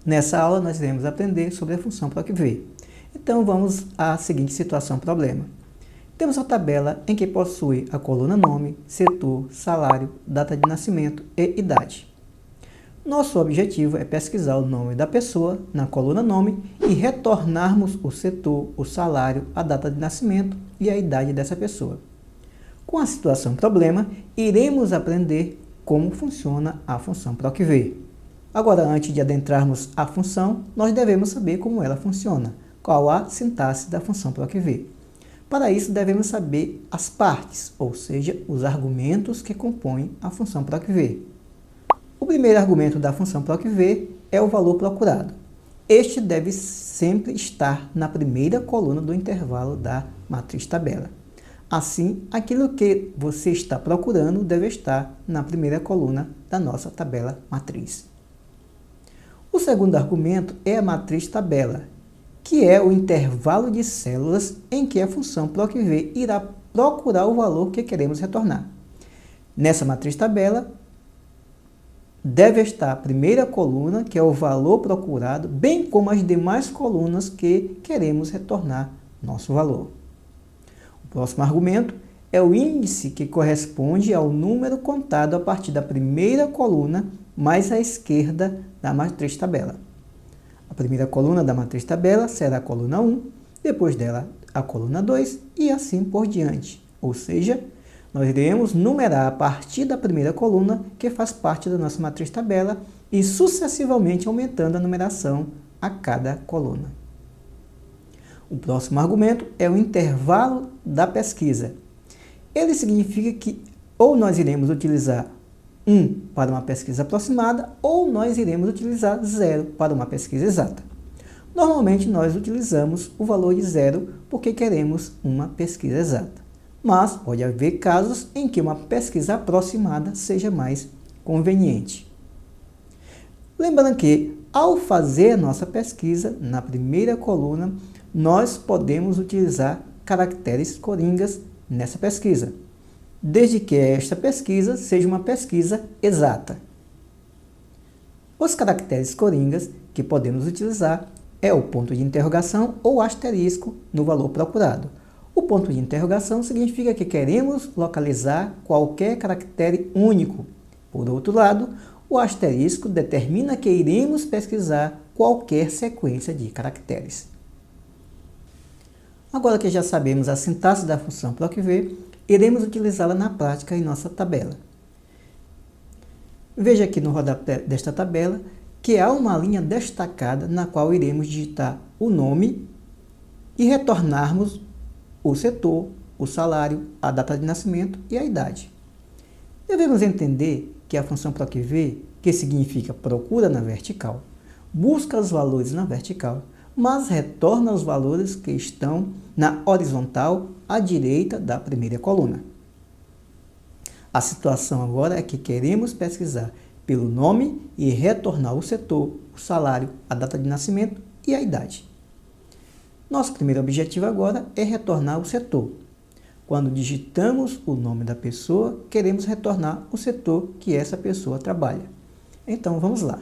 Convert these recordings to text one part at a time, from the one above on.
Nessa aula nós iremos aprender sobre a função PROC-V. Então vamos à seguinte situação-problema. Temos a tabela em que possui a coluna nome, setor, salário, data de nascimento e idade. Nosso objetivo é pesquisar o nome da pessoa na coluna nome e retornarmos o setor, o salário, a data de nascimento e a idade dessa pessoa. Com a situação-problema, iremos aprender como funciona a função PROC-V. Agora, antes de adentrarmos a função, nós devemos saber como ela funciona, qual a sintaxe da função PROC-V. Para isso, devemos saber as partes, ou seja, os argumentos que compõem a função PROC-V. O primeiro argumento da função PROC-V é o valor procurado. Este deve sempre estar na primeira coluna do intervalo da matriz tabela. Assim, aquilo que você está procurando deve estar na primeira coluna da nossa tabela matriz. O segundo argumento é a matriz tabela, que é o intervalo de células em que a função PROC-V irá procurar o valor que queremos retornar. Nessa matriz tabela, deve estar a primeira coluna, que é o valor procurado, bem como as demais colunas que queremos retornar nosso valor. O próximo argumento é o índice, que corresponde ao número contado a partir da primeira coluna mais à esquerda da matriz tabela. A primeira coluna da matriz tabela será a coluna 1, depois dela a coluna 2 e assim por diante. Ou seja, nós iremos numerar a partir da primeira coluna que faz parte da nossa matriz tabela e sucessivamente aumentando a numeração a cada coluna. O próximo argumento é o intervalo da pesquisa. Ele significa que ou nós iremos utilizar 1 para uma pesquisa aproximada ou nós iremos utilizar 0 para uma pesquisa exata. Normalmente nós utilizamos o valor de 0 porque queremos uma pesquisa exata. Mas pode haver casos em que uma pesquisa aproximada seja mais conveniente. Lembrando que, ao fazer a nossa pesquisa, na primeira coluna, nós podemos utilizar caracteres coringas nessa pesquisa, desde que esta pesquisa seja uma pesquisa exata. Os caracteres coringas que podemos utilizar é o ponto de interrogação ou asterisco no valor procurado. O ponto de interrogação significa que queremos localizar qualquer caractere único. Por outro lado, o asterisco determina que iremos pesquisar qualquer sequência de caracteres. Agora que já sabemos a sintaxe da função PROC-V, iremos utilizá-la na prática em nossa tabela. Veja aqui no rodapé desta tabela que há uma linha destacada na qual iremos digitar o nome e retornarmos o setor, o salário, a data de nascimento e a idade. Devemos entender que a função PROC-V, que significa procura na vertical, busca os valores na vertical, mas retorna os valores que estão na horizontal à direita da primeira coluna. A situação agora é que queremos pesquisar pelo nome e retornar o setor, o salário, a data de nascimento e a idade. Nosso primeiro objetivo agora é retornar o setor. Quando digitamos o nome da pessoa, queremos retornar o setor que essa pessoa trabalha. Então, vamos lá.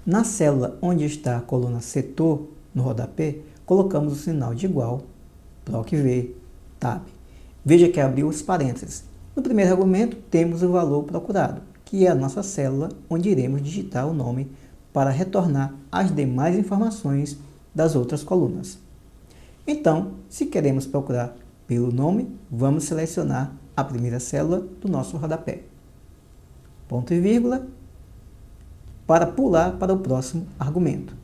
Na célula onde está a coluna setor, no rodapé, colocamos o sinal de igual, PROC-V, tab. Veja que abriu os parênteses. No primeiro argumento, temos o valor procurado, que é a nossa célula onde iremos digitar o nome para retornar as demais informações das outras colunas. Então, se queremos procurar pelo nome, vamos selecionar a primeira célula do nosso rodapé. Ponto e vírgula, para pular para o próximo argumento.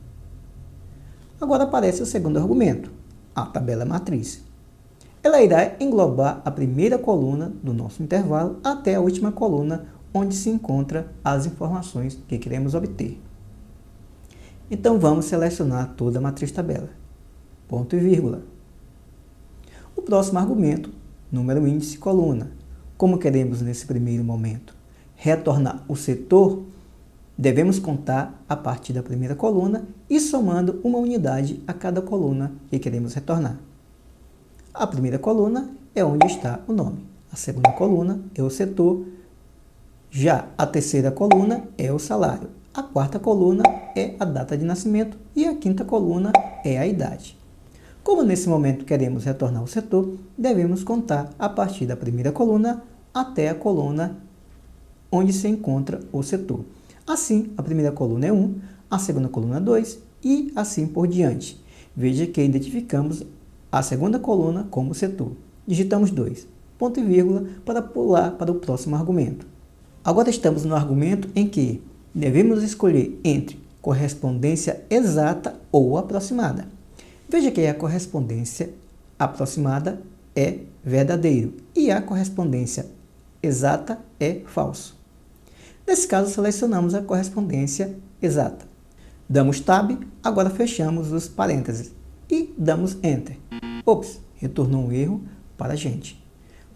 Agora aparece o segundo argumento, a tabela matriz. Ela irá englobar a primeira coluna do nosso intervalo até a última coluna, onde se encontram as informações que queremos obter. Então, vamos selecionar toda a matriz tabela. Ponto e vírgula. O próximo argumento, número índice coluna. Como queremos nesse primeiro momento retornar o setor, devemos contar a partir da primeira coluna e somando uma unidade a cada coluna que queremos retornar. A primeira coluna é onde está o nome. A segunda coluna é o setor. Já a terceira coluna é o salário. a quarta coluna é a data de nascimento e a quinta coluna é a idade. Como nesse momento queremos retornar ao setor, devemos contar a partir da primeira coluna até a coluna onde se encontra o setor. Assim, a primeira coluna é 1, a segunda coluna é 2 e assim por diante. Veja que identificamos a segunda coluna como setor. Digitamos 2, ponto e vírgula, para pular para o próximo argumento. Agora estamos no argumento em que devemos escolher entre correspondência exata ou aproximada. Veja que a correspondência aproximada é verdadeiro e a correspondência exata é falso. Nesse caso, selecionamos a correspondência exata. Damos Tab, agora fechamos os parênteses e damos Enter. Ops, retornou um erro para a gente,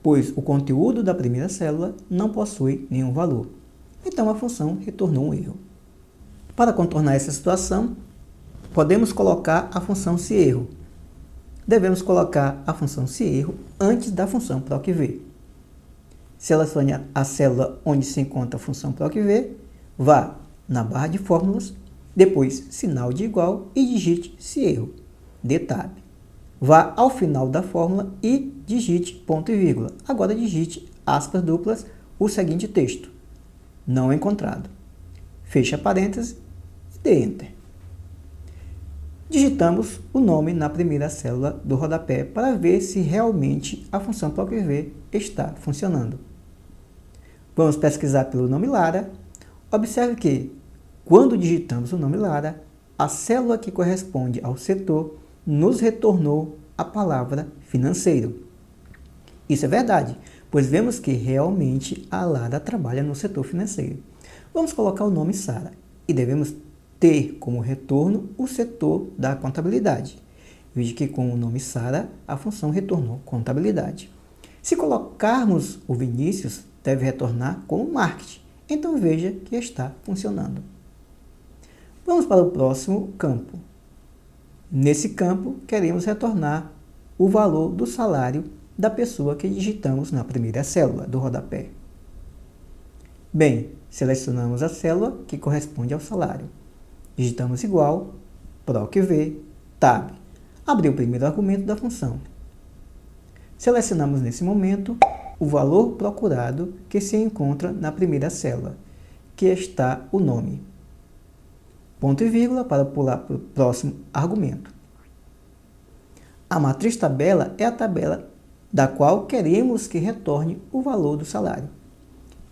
pois o conteúdo da primeira célula não possui nenhum valor. Então, a função retornou um erro. Para contornar essa situação, podemos colocar a função seErro. Devemos colocar a função seErro antes da função procv. Selecione a célula onde se encontra a função procv, vá na barra de fórmulas, depois sinal de igual e digite seErro, dê Tab. Vá ao final da fórmula e digite ponto e vírgula. Agora digite aspas duplas o seguinte texto: não encontrado. Fecha parênteses e dê Enter. Digitamos o nome na primeira célula do rodapé para ver se realmente a função procv está funcionando. Vamos pesquisar pelo nome Lara. Observe que, quando digitamos o nome Lara, a célula que corresponde ao setor nos retornou a palavra financeiro. Isso é verdade, pois vemos que realmente a Lara trabalha no setor financeiro. Vamos colocar o nome Sara e devemos ter como retorno o setor da contabilidade. Veja que com o nome Sara, a função retornou contabilidade. Se colocarmos o Vinícius, deve retornar como marketing. Então veja que está funcionando. Vamos para o próximo campo. Nesse campo, queremos retornar o valor do salário da pessoa que digitamos na primeira célula do rodapé. Bem, selecionamos a célula que corresponde ao salário. Digitamos igual, procv, tab. Abrir o primeiro argumento da função. Selecionamos nesse momento o valor procurado que se encontra na primeira célula, que está o nome. Ponto e vírgula para pular para o próximo argumento. A matriz tabela é a tabela da qual queremos que retorne o valor do salário.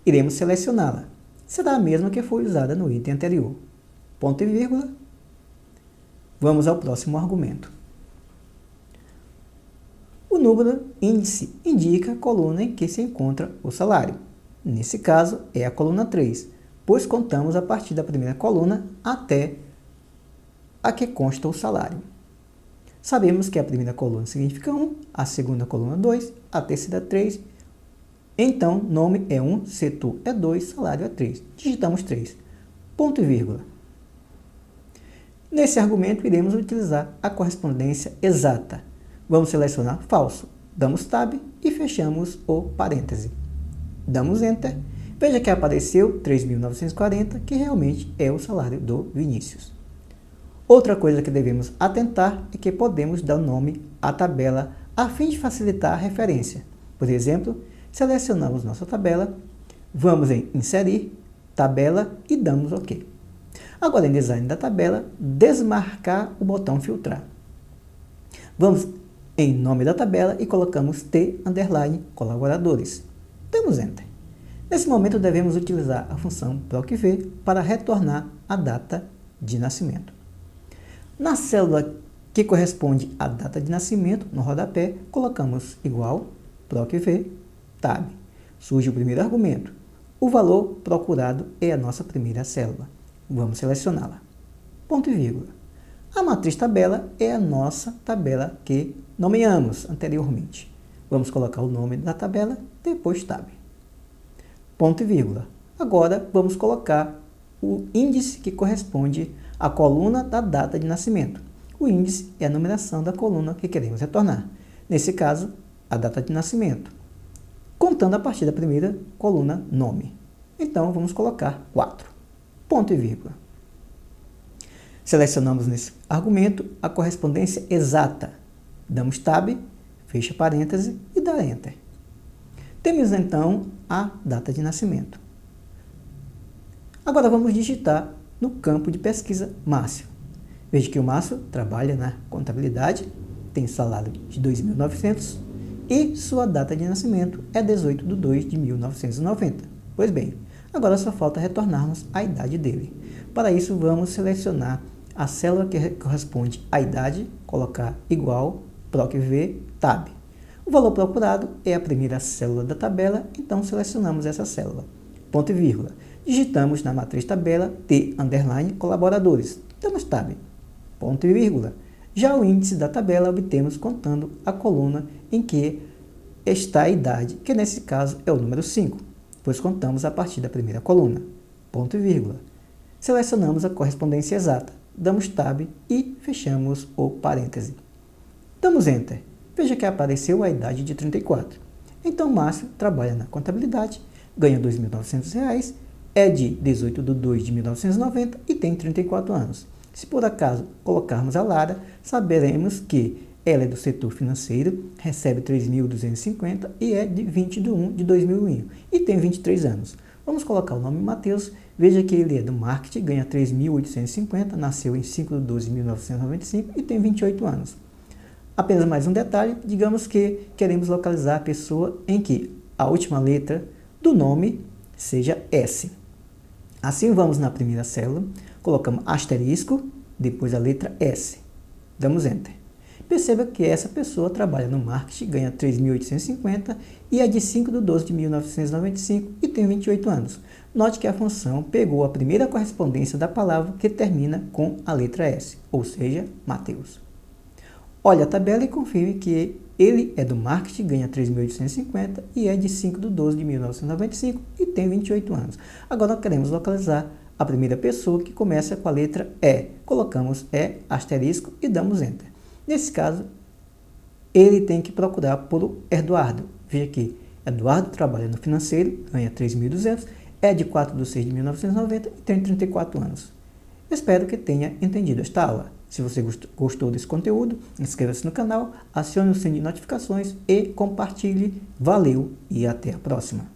Iremos selecioná-la. Será a mesma que foi usada no item anterior. Ponto e vírgula. Vamos ao próximo argumento. O número índice indica a coluna em que se encontra o salário. Nesse caso, é a coluna 3, pois contamos a partir da primeira coluna até a que consta o salário. Sabemos que a primeira coluna significa 1, a segunda coluna 2, a terceira 3. Então, nome é 1, setor é 2, salário é 3. Digitamos 3. Ponto e vírgula. Nesse argumento, iremos utilizar a correspondência exata. Vamos selecionar falso. Damos Tab e fechamos o parêntese. Damos Enter. Veja que apareceu 3.940, que realmente é o salário do Vinícius. Outra coisa que devemos atentar é que podemos dar nome à tabela a fim de facilitar a referência. Por exemplo, selecionamos nossa tabela, vamos em Inserir, Tabela e damos OK. Agora, em Design da tabela, desmarcar o botão Filtrar. Vamos em Nome da tabela e colocamos T_colaboradores. Damos Enter. Nesse momento, devemos utilizar a função procv para retornar a data de nascimento. Na célula que corresponde à data de nascimento, no rodapé, colocamos igual, procv, tab. Surge o primeiro argumento. O valor procurado é a nossa primeira célula. Vamos selecioná-la. Ponto e vírgula. A matriz tabela é a nossa tabela que nomeamos anteriormente. Vamos colocar o nome da tabela, depois tab. Ponto e vírgula. Agora, vamos colocar o índice que corresponde à coluna da data de nascimento. O índice é a numeração da coluna que queremos retornar. Nesse caso, a data de nascimento. Contando a partir da primeira coluna, nome. Então, vamos colocar 4. ponto e vírgula. Selecionamos nesse argumento a correspondência exata. Damos Tab, fecha parêntese e dá Enter. Temos então a data de nascimento. Agora vamos digitar no campo de pesquisa Márcio. Veja que o Márcio trabalha na contabilidade, tem salário de R$ 2.900 e sua data de nascimento é 18/2/1990. Pois bem, agora só falta retornarmos à idade dele. Para isso, vamos selecionar a célula que corresponde à idade, colocar igual, PROC-V, Tab. O valor procurado é a primeira célula da tabela, então selecionamos essa célula. Ponto e vírgula. Digitamos na matriz tabela T underline colaboradores. Damos Tab. Ponto e vírgula. Já o índice da tabela obtemos contando a coluna em que está a idade, que nesse caso é o número 5, pois contamos a partir da primeira coluna. Ponto e vírgula. Selecionamos a correspondência exata. Damos Tab e fechamos o parêntese. Damos Enter. Veja que apareceu a idade de 34. Então, Márcio trabalha na contabilidade, ganha R$ 2.900, é de 18/2/1990 e tem 34 anos. Se por acaso colocarmos a Lara, saberemos que ela é do setor financeiro, recebe R$ 3.250 e é de 20/1/2001 e tem 23 anos. Vamos colocar o nome Matheus. Veja que ele é do marketing, ganha R$ 3.850, nasceu em 5/12/1995 e tem 28 anos. Apenas mais um detalhe, digamos que queremos localizar a pessoa em que a última letra do nome seja S. Assim, vamos na primeira célula, colocamos asterisco, depois a letra S. Damos Enter. Perceba que essa pessoa trabalha no marketing, ganha R$ 3.850 e é de 5/12/1995 e tem 28 anos. Note que a função pegou a primeira correspondência da palavra que termina com a letra S, ou seja, Matheus. Olhe a tabela e confirme que ele é do marketing, ganha R$ 3.850 e é de 5/12/1995 e tem 28 anos. Agora queremos localizar a primeira pessoa que começa com a letra E. Colocamos E, asterisco e damos Enter. Nesse caso, ele tem que procurar por Eduardo. Veja aqui, Eduardo trabalha no financeiro, ganha 3.200, é de 4/6/1990 e tem 34 anos. Espero que tenha entendido esta aula. Se você gostou desse conteúdo, inscreva-se no canal, acione o sininho de notificações e compartilhe. Valeu e até a próxima!